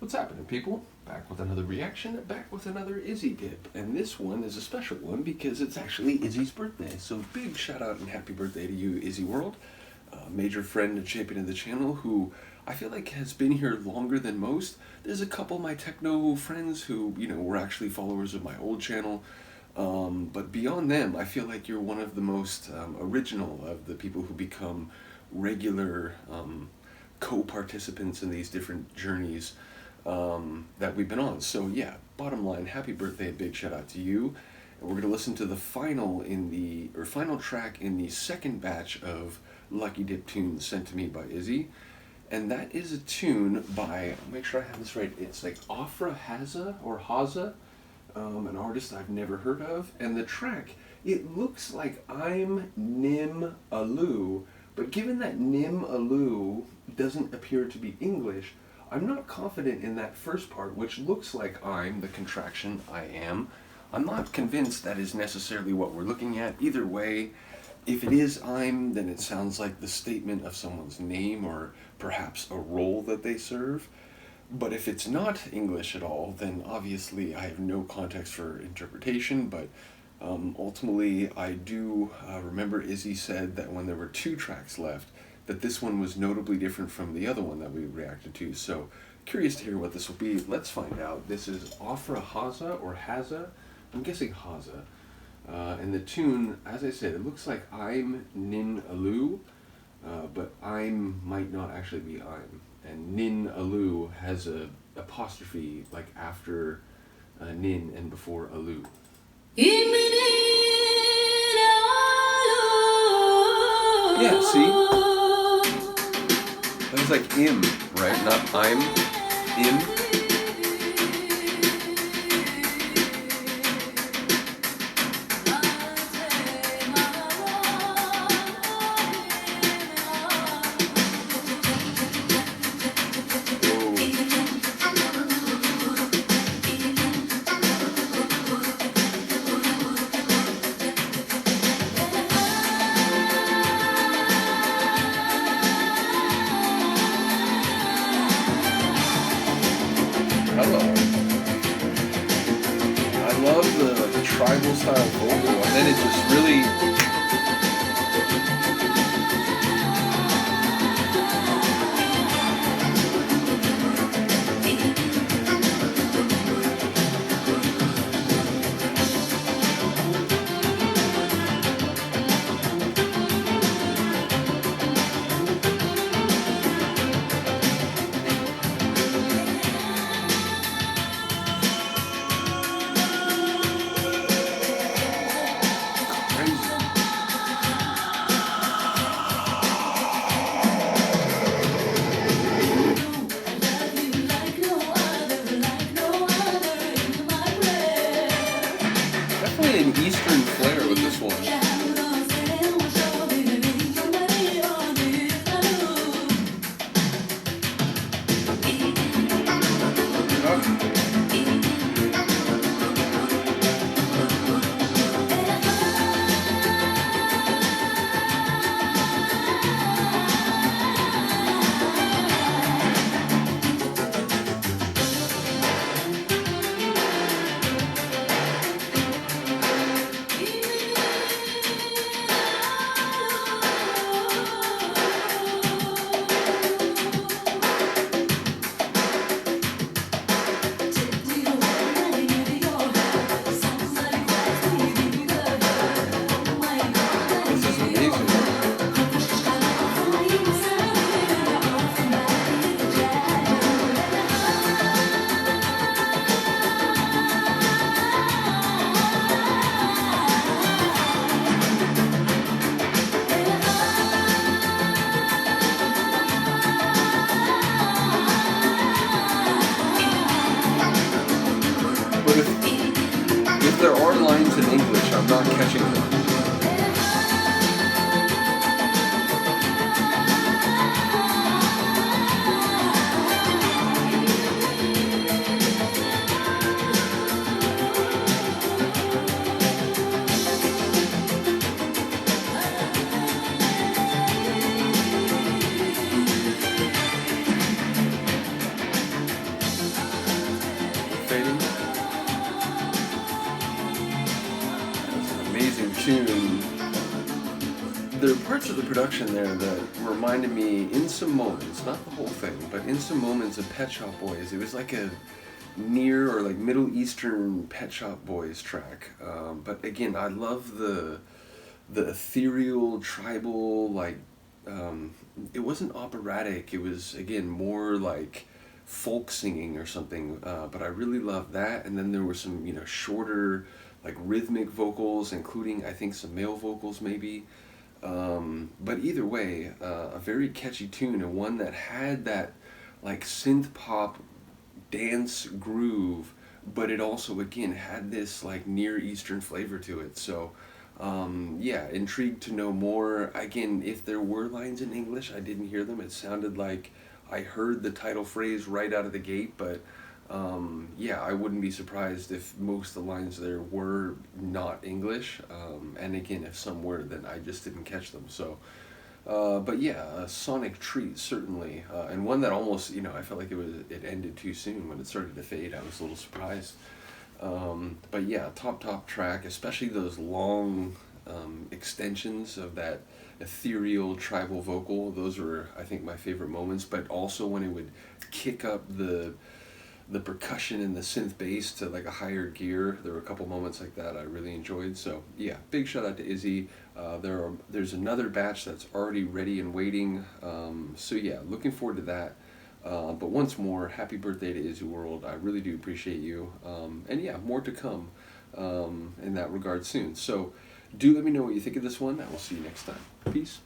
What's happening, people? Back with another reaction, back with another Izzy Dip. And this one is a special one because it's actually Izzy's birthday. So big shout out and happy birthday to you, Izzy World. Major friend and champion of the channel who I feel like has been here longer than most. There's a couple of my techno friends who, were actually followers of my old channel. But beyond them, I feel like you're one of the most original of the people who become regular co-participants in these different journeys that we've been on. So yeah, bottom line, happy birthday, big shout out to you. And we're gonna listen to the final track in the second batch of Lucky Dip tunes sent to me by Izzy. And that is a tune by, I'll make sure I have this right, it's like Ofra Haza, an artist I've never heard of. And the track, it looks like I'm Nin'Alu, but given that Nin'Alu doesn't appear to be English, I'm not confident in that first part, which looks like I'm, the contraction I am. I'm not convinced that is necessarily what we're looking at. Either way, if it is I'm, then it sounds like the statement of someone's name or perhaps a role that they serve. But if it's not English at all, then obviously I have no context for interpretation, but ultimately I do remember Izzy said that when there were 2 tracks left, that this one was notably different from the other one that we reacted to. So curious to hear what this will be. Let's find out. This is Ofra Haza or Haza. I'm guessing Haza. And the tune, as I said, it looks like I'm Nin'Alu, but I'm might not actually be I'm. And Nin'Alu has a apostrophe like after Nin and before Alu. Yeah, see? That was like im, right? Not I'm, im. Hello. I love the tribal style vocal, and then it just really... an Eastern flair with this one. If there are lines in English, I'm not catching them. tune. There are parts of the production there that reminded me, in some moments, not the whole thing, but in some moments of Pet Shop Boys. It was like a near or like Middle Eastern Pet Shop Boys track. But again, I love the ethereal, tribal, like, it wasn't operatic. It was, again, more like folk singing or something. But I really loved that. And then there were some, shorter, like rhythmic vocals, including, I think, some male vocals maybe. But either way, a very catchy tune, and one that had that like synth pop dance groove, but it also again had this like Near Eastern flavor to it. So yeah, intrigued to know more. Again, if there were lines in English, I didn't hear them. It sounded like I heard the title phrase right out of the gate, but yeah, I wouldn't be surprised if most of the lines there were not English. And again, if some were, then I just didn't catch them. So, but yeah, a sonic treat certainly, and one that almost, I felt like it ended too soon when it started to fade. I was a little surprised. But yeah, top track, especially those long extensions of that ethereal tribal vocal. Those were, I think, my favorite moments. But also when it would kick up the percussion and the synth bass to like a higher gear. There were a couple moments like that I really enjoyed. So yeah, big shout out to Izzy. There's another batch that's already ready and waiting. So yeah, looking forward to that. But once more, happy birthday to Izzy World. I really do appreciate you. And yeah, more to come in that regard soon. So do let me know what you think of this one. I will see you next time. Peace.